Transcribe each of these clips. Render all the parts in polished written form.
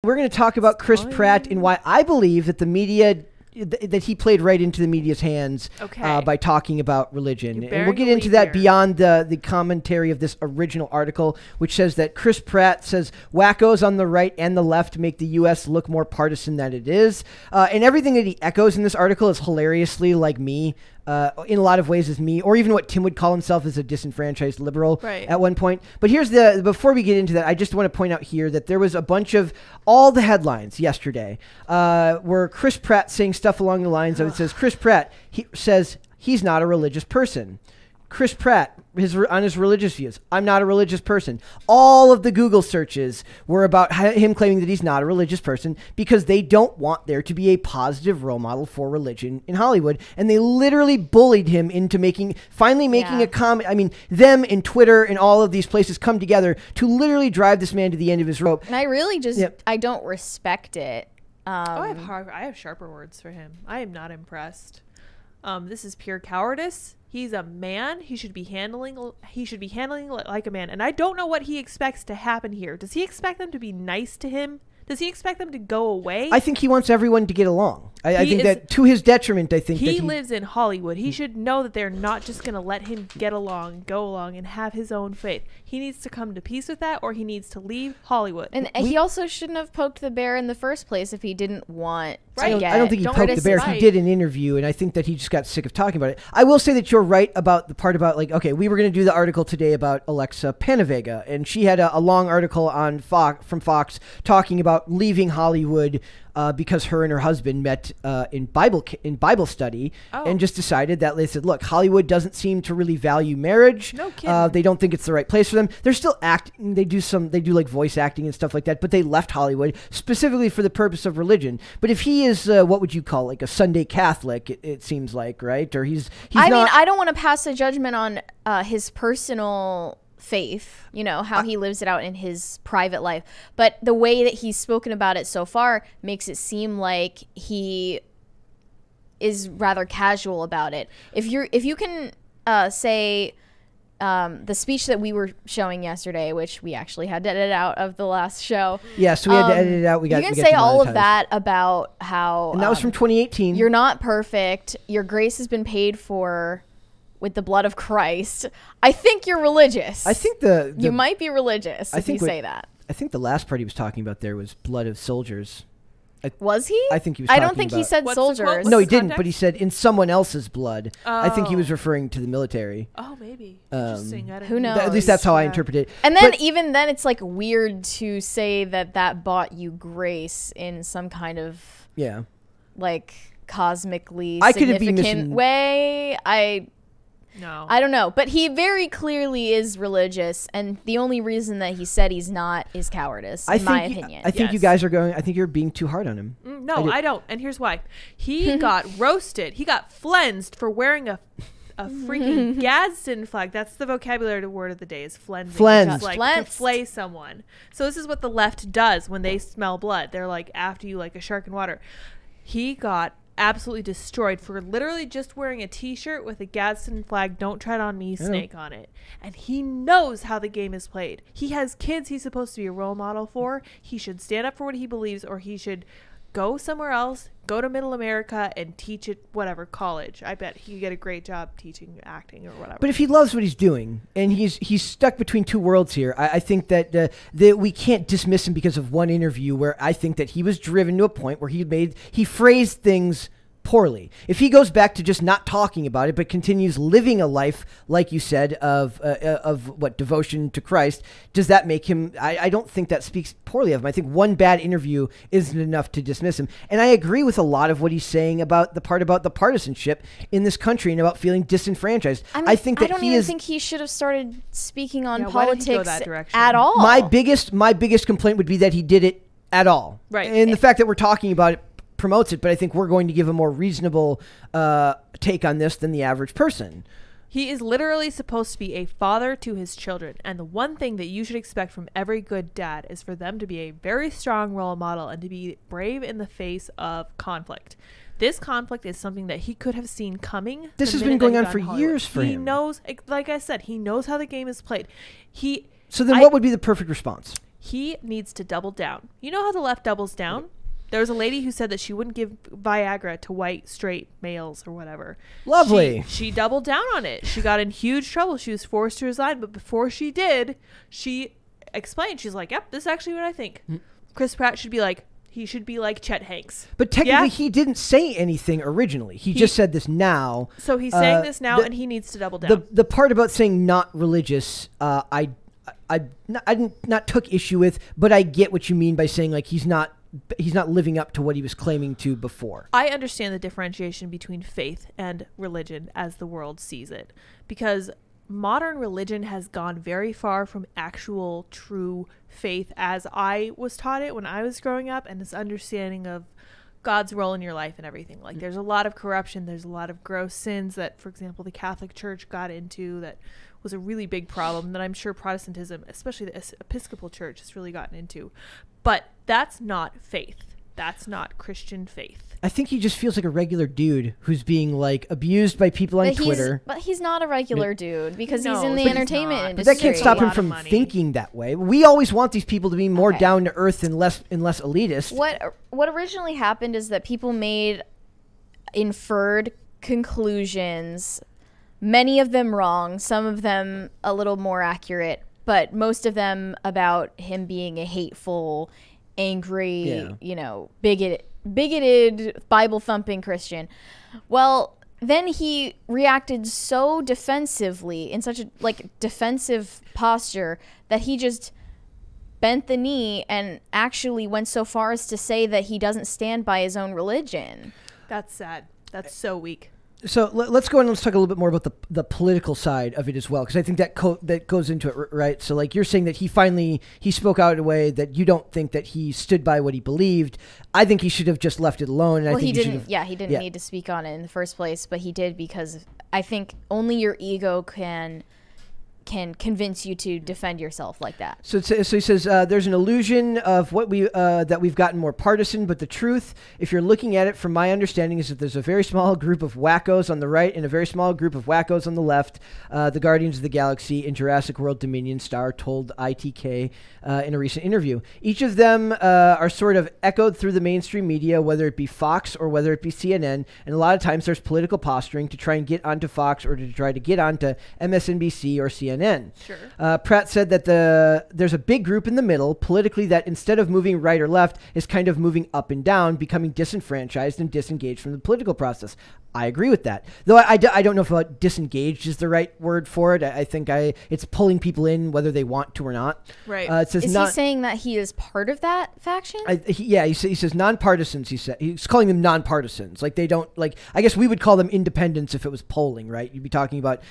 We're going to talk about Chris Pratt and why I believe that the media, that he played right into the media's hands by talking about religion. And we'll get into that beyond the commentary of this original article, which says that Chris Pratt says wackos on the right and the left make the U.S. look more partisan than it is. And everything that he echoes in this article is hilariously like me. In a lot of ways is me, or even what Tim would call himself as a disenfranchised liberal at one point. But here's before we get into that, I just want to point out here that there was a bunch of all the headlines yesterday were Chris Pratt saying stuff along the lines of, it says, Chris Pratt says he's not a religious person. Chris Pratt, on his religious views, I'm not a religious person. All of the Google searches were about him claiming that he's not a religious person because they don't want there to be a positive role model for religion in Hollywood. And they literally bullied him into finally making a comment. I mean, them and Twitter and all of these places come together to literally drive this man to the end of his rope. And I really just, I don't respect it. I have sharper words for him. I am not impressed. This is pure cowardice. He's a man. He should be handling like a man. And I don't know what he expects to happen here. Does he expect them to be nice to him? Does he expect them to go away? I think he wants everyone to get along. I think that to his detriment, I think he lives in Hollywood. He should know that they're not just going to let him go along and have his own faith. He needs to come to peace with that, or he needs to leave Hollywood. And he also shouldn't have poked the bear in the first place if he didn't want I don't think he poked the bear. He did an interview, and I think that he just got sick of talking about it. I will say that you're right about the part about, like, okay, we were going to do the article today about Alexa Panavega, and she had a long article on from Fox talking about leaving Hollywood because her and her husband met in Bible study and just decided that they said, look, Hollywood doesn't seem to really value marriage. No kidding. They don't think it's the right place for them. They're still acting. They do like voice acting and stuff like that, but they left Hollywood specifically for the purpose of religion. But if he is what would you call, like, a Sunday Catholic, it seems like, right? Or he's not. I mean, I don't want to pass a judgment on his personal faith, how he lives it out in his private life, but the way that he's spoken about it so far makes it seem like he is rather casual about it. If you can say the speech that we were showing yesterday, which we actually had to edit out of the last show. Yeah, so we had to edit it out. You can say all of that about how, and that was from 2018. You're not perfect. Your grace has been paid for with the blood of Christ. I think you're religious. I think you might be religious if you say that. I think the last part he was talking about there was blood of soldiers. Was he? I think he was. I don't think he said soldiers. No, he didn't. But he said in someone else's blood. I think he was referring to the military. Oh, maybe. Interesting. Who knows? At least that's how I interpret it. And then even then, it's like weird to say that bought you grace in some kind of like cosmically significant way. No. I don't know, but he very clearly is religious, and the only reason that he said he's not is cowardice, in my opinion. I think you guys are I think you're being too hard on him. No, I don't. And here's why. He got roasted. He got flensed for wearing a freaking Gadsden flag. That's the vocabulary word of the day, is flensing. Flensed. Like to flay someone. So this is what the left does when they smell blood. They're like after you like a shark in water. He got absolutely destroyed for literally just wearing a t-shirt with a Gadsden flag, "Don't tread on me" snake on it. And he knows how the game is played. He has kids he's supposed to be a role model for. He should stand up for what he believes, or he should go somewhere else, go to Middle America and teach at whatever college. I bet he could get a great job teaching acting or whatever. But if he loves what he's doing and he's stuck between two worlds here, I think that we can't dismiss him because of one interview where I think that he was driven to a point where he phrased things poorly. If he goes back to just not talking about it, but continues living a life, like you said, of what, devotion to Christ, does that make him? I don't think that speaks poorly of him. I think one bad interview isn't enough to dismiss him. And I agree with a lot of what he's saying about the part about the partisanship in this country and about feeling disenfranchised. I think that I don't even think he should have started speaking on politics at all. My biggest complaint would be that he did it at all. Right. And the fact that we're talking about it promotes it, but I think we're going to give a more reasonable take on this than the average person. He is literally supposed to be a father to his children, and the one thing that you should expect from every good dad is for them to be a very strong role model and to be brave in the face of conflict. This conflict is something that he could have seen coming. This has been going on for years for him. He knows, like I said, he knows how the game is played. So then what would be the perfect response? He needs to double down. You know how the left doubles down? There was a lady who said that she wouldn't give Viagra to white, straight males or whatever. Lovely. She doubled down on it. She got in huge trouble. She was forced to resign. But before she did, she explained. She's like, yep, this is actually what I think. Chris Pratt should be like, he should be like Chet Hanks. But technically, he didn't say anything originally. He just said this now. So he's saying this now, and he needs to double down. The part about saying not religious, I not took issue with, but I get what you mean by saying like he's not living up to what he was claiming to before. I understand the differentiation between faith and religion as the world sees it, because modern religion has gone very far from actual true faith as I was taught it when I was growing up, and this understanding of God's role in your life and everything. Like there's a lot of corruption, there's a lot of gross sins that, for example, the Catholic Church got into that was a really big problem that I'm sure Protestantism, especially the Episcopal Church, has really gotten into. But that's not faith. That's not Christian faith. I think he just feels like a regular dude who's being like abused by people on Twitter. But he's not a regular dude because he's in the entertainment industry. But that can't stop him from thinking that way. We always want these people to be more down to earth and less elitist. What originally happened is that people made inferred conclusions, many of them wrong, some of them a little more accurate, but most of them about him being a hateful, angry, bigoted, Bible-thumping Christian. Well, then he reacted so defensively, in such a defensive posture, that he just bent the knee and actually went so far as to say that he doesn't stand by his own religion. That's sad. That's so weak. So let's go and let's talk a little bit more about the political side of it as well, because I think that goes into it, right? So like you're saying that he spoke out in a way that you don't think that he stood by what he believed. I think he should have just left it alone. And he didn't need to speak on it in the first place, but he did, because I think only your ego can convince you to defend yourself like that. So he says there's an illusion of what that we've gotten more partisan, but the truth, if you're looking at it from my understanding, is that there's a very small group of wackos on the right and a very small group of wackos on the left. The Guardians of the Galaxy and Jurassic World Dominion star told ITK in a recent interview. Each of them are sort of echoed through the mainstream media, whether it be Fox or whether it be CNN, and a lot of times there's political posturing to try and get onto Fox or to try to get onto MSNBC or CNN. Sure. Pratt said that there's a big group in the middle politically that instead of moving right or left is kind of moving up and down, becoming disenfranchised and disengaged from the political process. I agree with that, though I don't know if disengaged is the right word for it. I think it's pulling people in whether they want to or not. Right. It says is he saying that he is part of that faction? He says nonpartisans. He said he's calling them nonpartisans. Like they don't like. I guess we would call them independents if it was polling, right? You'd be talking about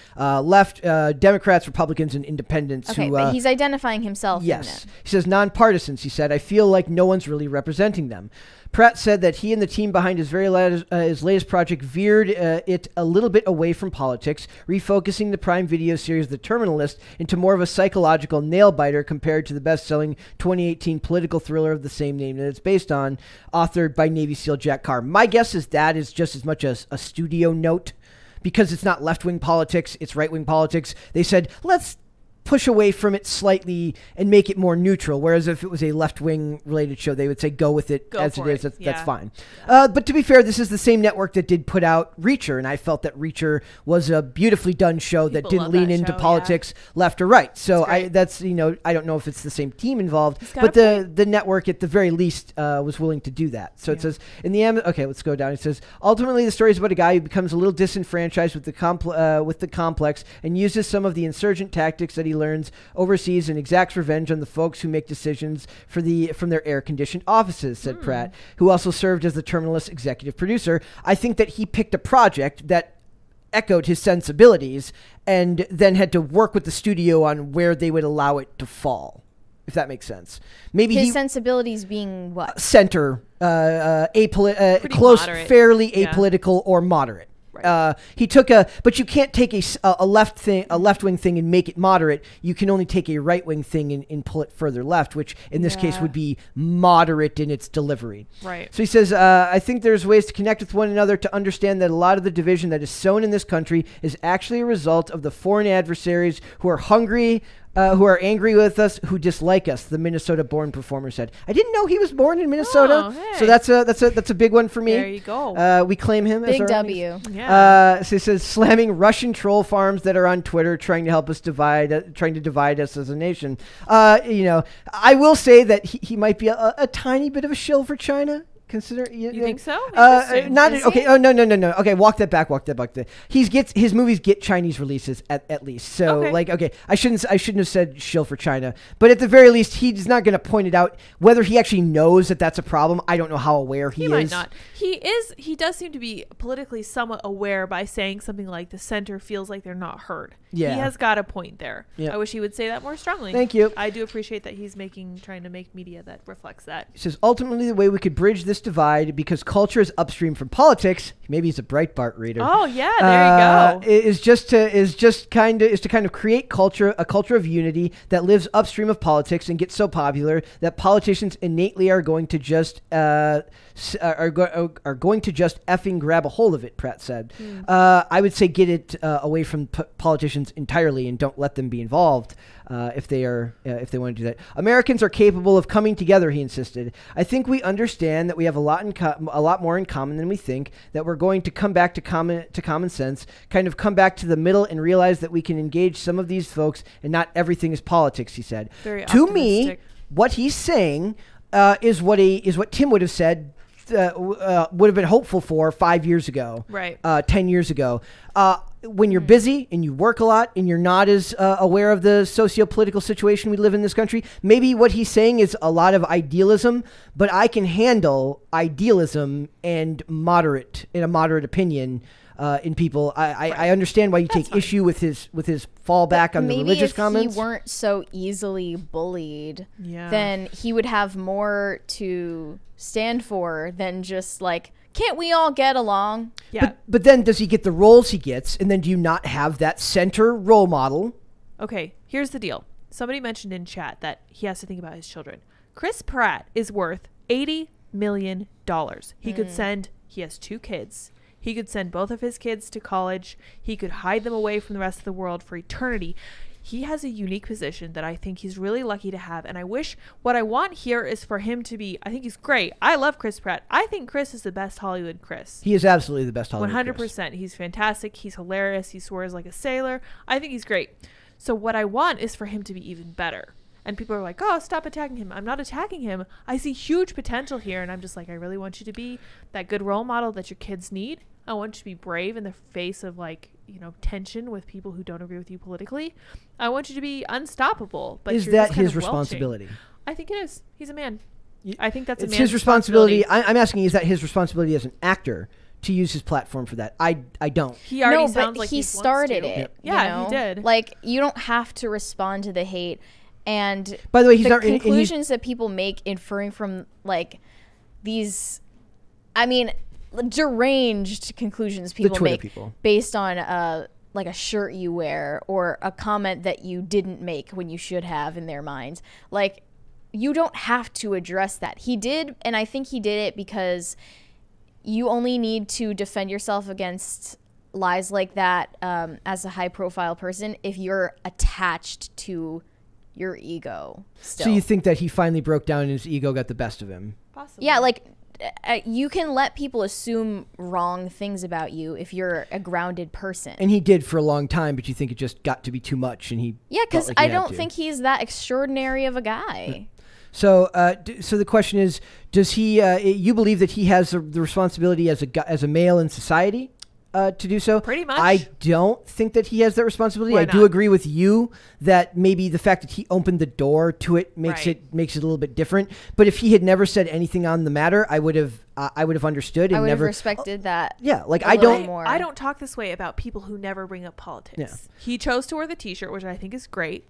left Democrats, Republicans, and independents. Okay, but he's identifying himself. Yes, he says nonpartisans. He said, I feel like no one's really representing them. Pratt said that he and the team behind his his latest project veered it a little bit away from politics, refocusing the Prime Video series The Terminal List into more of a psychological nail-biter compared to the best-selling 2018 political thriller of the same name that it's based on, authored by Navy SEAL Jack Carr. My guess is that is just as much as a studio note, because it's not left-wing politics, it's right-wing politics. They said, let's push away from it slightly and make it more neutral, whereas if it was a left-wing related show, they would say go with it as it is. That's fine. But to be fair, this is the same network that did put out Reacher, and I felt that Reacher was a beautifully done show that didn't lean into politics left or right. So I don't know if it's the same team involved, but the network at the very least was willing to do that. So it says in the end, okay, let's go down. It says ultimately the story is about a guy who becomes a little disenfranchised with the complex and uses some of the insurgent tactics that he learns overseas and exacts revenge on the folks who make decisions from their air-conditioned offices, said Pratt, who also served as the Terminalist executive producer. I think that he picked a project that echoed his sensibilities and then had to work with the studio on where they would allow it to fall, if that makes sense. Maybe his sensibilities being what? Center, close, moderate. Fairly apolitical or moderate. He took but you can't take a left-wing thing and make it moderate. You can only take a right-wing thing and pull it further left, which in this case would be moderate in its delivery. Right. So he says, I think there's ways to connect with one another to understand that a lot of the division that is sown in this country is actually a result of the foreign adversaries who are hungry who are angry with us, who dislike us, the Minnesota-born performer said. I didn't know he was born in Minnesota, so that's a big one for me. There you go. We claim him big as our W. Yeah. So it says slamming Russian troll farms that are on Twitter, trying to help us trying to divide us as a nation. I will say that he might be a tiny bit of a shill for China. Consider you think so? Not okay. Oh no. Okay, walk that back. His movies get Chinese releases at least. So I shouldn't have said shill for China, but at the very least, he's not going to point it out. Whether he actually knows that that's a problem, I don't know how aware he is. He might not. He does seem to be politically somewhat aware by saying something like the center feels like they're not heard. Yeah. He has got a point there. Yep. I wish he would say that more strongly. Thank you. I do appreciate that he's trying to make media that reflects that. He says ultimately the way we could bridge this divide, because culture is upstream from politics. Maybe he's a Breitbart reader. Oh yeah, there you go. Is to kind of create a culture of unity that lives upstream of politics and gets so popular that politicians innately are going to just effing grab a hold of it. Pratt said. I would say get it away from politicians entirely and don't let them be involved if they want to do that. Americans are capable of coming together, he insisted. I think we understand that we have a lot more in common than we think, that we're going to come back to common sense, kind of come back to the middle and realize that we can engage some of these folks and not everything is politics, he said. Very to optimistic. Me, what he's saying is what Tim would have said would have been hopeful for 5 years ago, right? 10 years ago. When you're busy and you work a lot and you're not as aware of the socio-political situation we live in this country, maybe what he's saying is a lot of idealism, but I can handle idealism and a moderate opinion in people. I understand why you take issue with his fallback on the religious comments. Maybe if he weren't so easily bullied, then he would have more to stand for than just like, can't we all get along? Yeah. But then does he get the roles he gets? And then do you not have that center role model? Okay, here's the deal. Somebody mentioned in chat that he has to think about his children. Chris Pratt is worth $80 million. He has 2 kids. He could send both of his kids to college. He could hide them away from the rest of the world for eternity. He has a unique position that I think he's really lucky to have. And what I want here is for him to be, I think he's great. I love Chris Pratt. I think Chris is the best Hollywood Chris. He is absolutely the best Hollywood 100%. Chris. He's fantastic. He's hilarious. He swears like a sailor. I think he's great. So what I want is for him to be even better. And people are like, oh, stop attacking him. I'm not attacking him. I see huge potential here. And I'm just like, I really want you to be that good role model that your kids need. I want you to be brave in the face of tension with people who don't agree with you politically. I want you to be unstoppable. But is that his responsibility? I think it is. He's a man. I think that's it's his responsibility. I'm asking, is that his responsibility as an actor to use his platform for that? I don't. He already sounds like he started it. Yeah, he did. Like, you don't have to respond to the hate. And by the way, he's not conclusions that people make inferring from these, deranged conclusions people make based on a shirt you wear or a comment that you didn't make when you should have in their minds. Like, you don't have to address that. He did, and I think he did it because you only need to defend yourself against lies like that as a high-profile person if you're attached to your ego still. So you think that he finally broke down and his ego got the best of him? Possibly. Yeah, you can let people assume wrong things about you if you're a grounded person. And he did for a long time, but you think it just got to be too much, and he because I don't think he's that extraordinary of a guy. So, so the question is, does he? You believe that he has the responsibility as a male in society to do so? Pretty much. I don't think that he has that responsibility. Why I do agree with you that maybe the fact that he opened the door to it makes it a little bit different. But if he had never said anything on the matter, I would have understood. And I would have never respected that. Yeah, I don't talk this way about people who never bring up politics. Yeah. He chose to wear the T-shirt, which I think is great.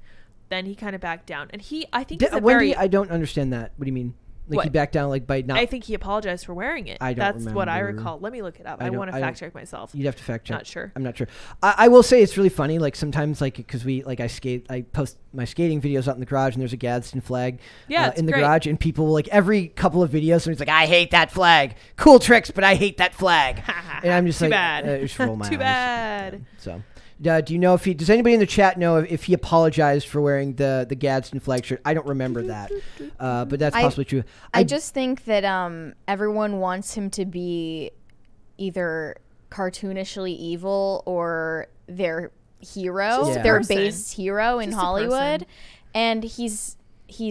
Then he kind of backed down, and I think I don't understand that. What do you mean? Like, he backed down by not. I think he apologized for wearing it. That's what I recall. Let me look it up. I want to fact check myself. You'd have to fact check. Not sure. I'm not sure. I will say it's really funny. Like, sometimes, because I post my skating videos out in the garage, and there's a Gadsden flag in the garage, and people every couple of videos, somebody's like, I hate that flag. Cool tricks, but I hate that flag. And I'm just Too bad. Just roll my eyes. Too bad. So. Do you know if he? Does anybody in the chat know if he apologized for wearing the Gadsden flag shirt? I don't remember that, but that's possibly true. I just think that everyone wants him to be either cartoonishly evil or their hero, their base hero in Hollywood, and he's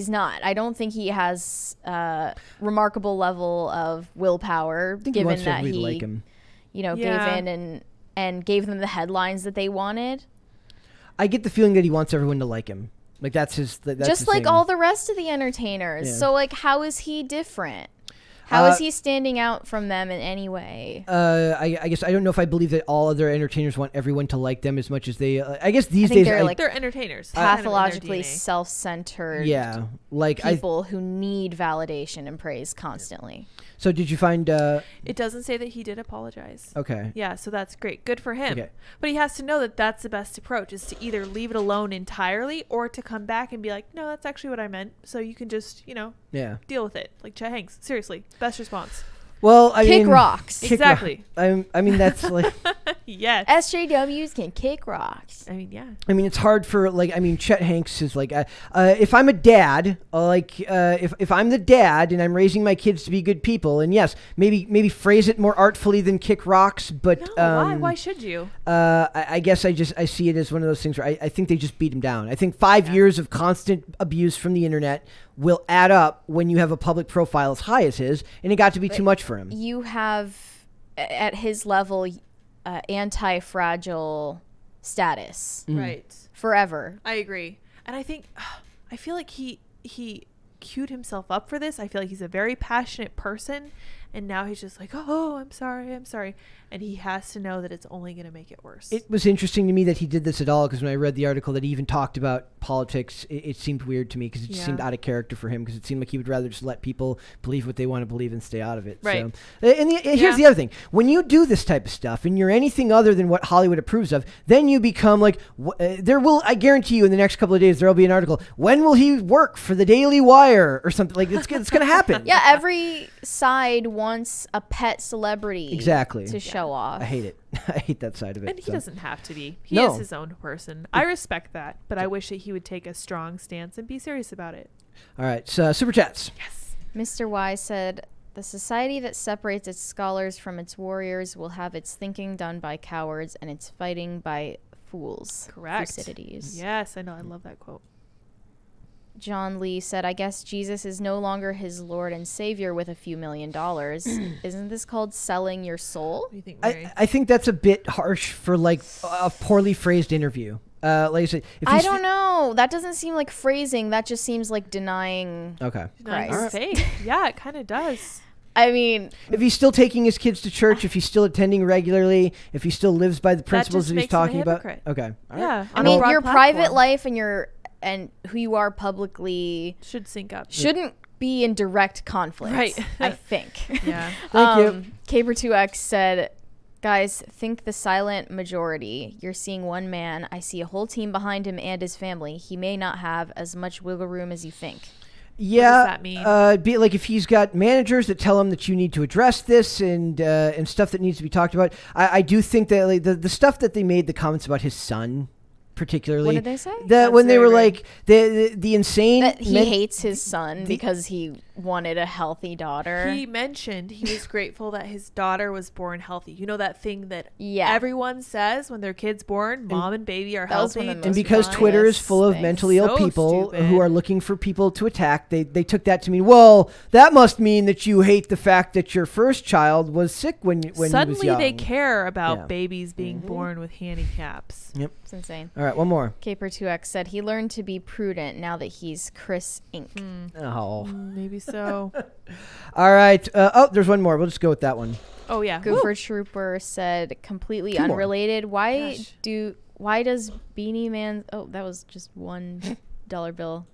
not. I don't think he has a remarkable level of willpower, given that he like him. Gave in and gave them the headlines that they wanted. I get the feeling that he wants everyone to like him. Like that's his. That's just like all the rest of the entertainers. Yeah. So like, how is he different? How is he standing out from them in any way? I guess I don't know if I believe that all other entertainers want everyone to like them as much as they. I guess these days they're entertainers, pathologically self-centered. Yeah, like people who need validation and praise constantly. So did you find? It doesn't say that he did apologize. Okay. Yeah, so that's great. Good for him. Okay. But he has to know that that's the best approach, is to either leave it alone entirely or to come back and be like, no, that's actually what I meant. So you can just, deal with it. Like Chet Hanks. Seriously, best response. Well, I mean, kick rocks. Exactly. I mean, that's like. Yes. SJWs can kick rocks. I mean, yeah. I mean, it's hard for Chet Hanks is like, if I'm a dad, if I'm the dad and I'm raising my kids to be good people, and yes, maybe phrase it more artfully than kick rocks, but no, why should you? I guess I see it as one of those things where I think they just beat him down. I think 5 years of constant abuse from the internet will add up when you have a public profile as high as his, and it got to be too much for him. You have, at his level, anti-fragile status. Right. Forever. I agree. And I feel like he queued himself up for this. I feel like he's a very passionate person, and now he's just like, oh, I'm sorry. And he has to know that it's only going to make it worse. It was interesting to me that he did this at all, because when I read the article that he even talked about politics, it seemed weird to me, because it just seemed out of character for him, because it seemed like he would rather just let people believe what they want to believe and stay out of it. Right. So, and here's the other thing. When you do this type of stuff and you're anything other than what Hollywood approves of, then you become like, I guarantee you in the next couple of days, there will be an article, when will he work for the Daily Wire or something? Like, it's going to happen. Yeah, every side wants a pet celebrity to show off. I hate it. I hate that side of it. And he doesn't have to be. He is his own person. I respect that, but I wish that he would take a strong stance and be serious about it. All right, so Super Chats. Yes. Mr. Y said, the society that separates its scholars from its warriors will have its thinking done by cowards and its fighting by fools. Correct. Thucydides. Yes, I know. I love that quote. John Lee said, I guess Jesus is no longer his Lord and Savior with a few $1 million. Isn't this called selling your soul? What do you think, Mary? I think that's a bit harsh for like a poorly phrased interview. Like I said, I don't know. That doesn't seem like phrasing. That just seems like denying Christ. Faith. Yeah, it kind of does. I mean, if he's still taking his kids to church, if he's still attending regularly, if he still lives by the principles that he's talking about. Okay. All yeah. right. I mean, your private life and who you are publicly should sync up. Shouldn't be in direct conflict. Right. I think. Yeah. Thank you. Caber2X said, guys, think the silent majority. You're seeing one man. I see a whole team behind him and his family. He may not have as much wiggle room as you think. Yeah. What does that mean? Be like if he's got managers that tell him that you need to address this and stuff that needs to be talked about. I do think that like the stuff that they made the comments about his son, particularly. What did they say? When they were like the insane that he hates his son because he wanted a healthy daughter. He mentioned he was grateful that his daughter was born healthy. You know that thing that everyone says when their kid's born, mom and baby are healthy. And because Twitter is full of mentally ill people who are looking for people to attack, they took that to mean, well, that must mean that you hate the fact that your first child was sick when he was young. Suddenly they care about babies being born with handicaps. Yep. It's insane. All right, one more. Caper2X said he learned to be prudent now that he's Chris Inc. Oh. Maybe so. All right. There's one more. We'll just go with that one. Oh, yeah. Goofer Trooper said, completely unrelated. Why does Beanie Man... Oh, that was just $1 bill.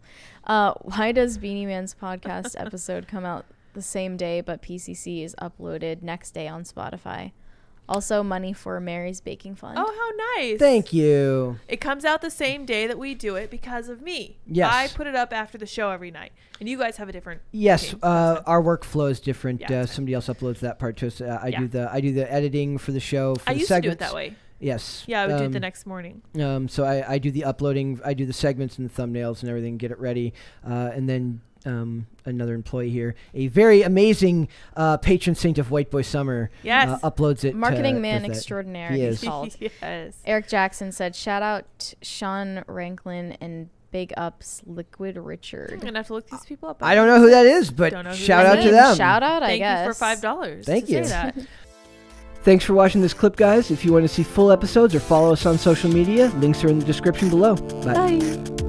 Why does Beanie Man's podcast episode come out the same day, but PCC is uploaded next day on Spotify? Also, money for Mary's Baking Fund. Oh, how nice. Thank you. It comes out the same day that we do it because of me. Yes. I put it up after the show every night. And you guys have a different... Yes, our workflow is different. Somebody else uploads that part to us. I do the editing for the show. For I used to do it that way. Yes. Yeah, I would do it the next morning. So I do the uploading, I do the segments and the thumbnails and everything, get it ready, and then another employee here, a very amazing patron saint of White Boy Summer, uploads it. Marketing man extraordinaire. He is. He's called. Yes. Eric Jackson said, "Shout out Sean Ranklin and big ups Liquid Richard." I'm gonna have to look these people up. I don't know who that is, but shout out to them. Shout out, I guess. Thank you for $5. Thank you. Thanks for watching this clip, guys. If you want to see full episodes or follow us on social media, links are in the description below. Bye. Bye.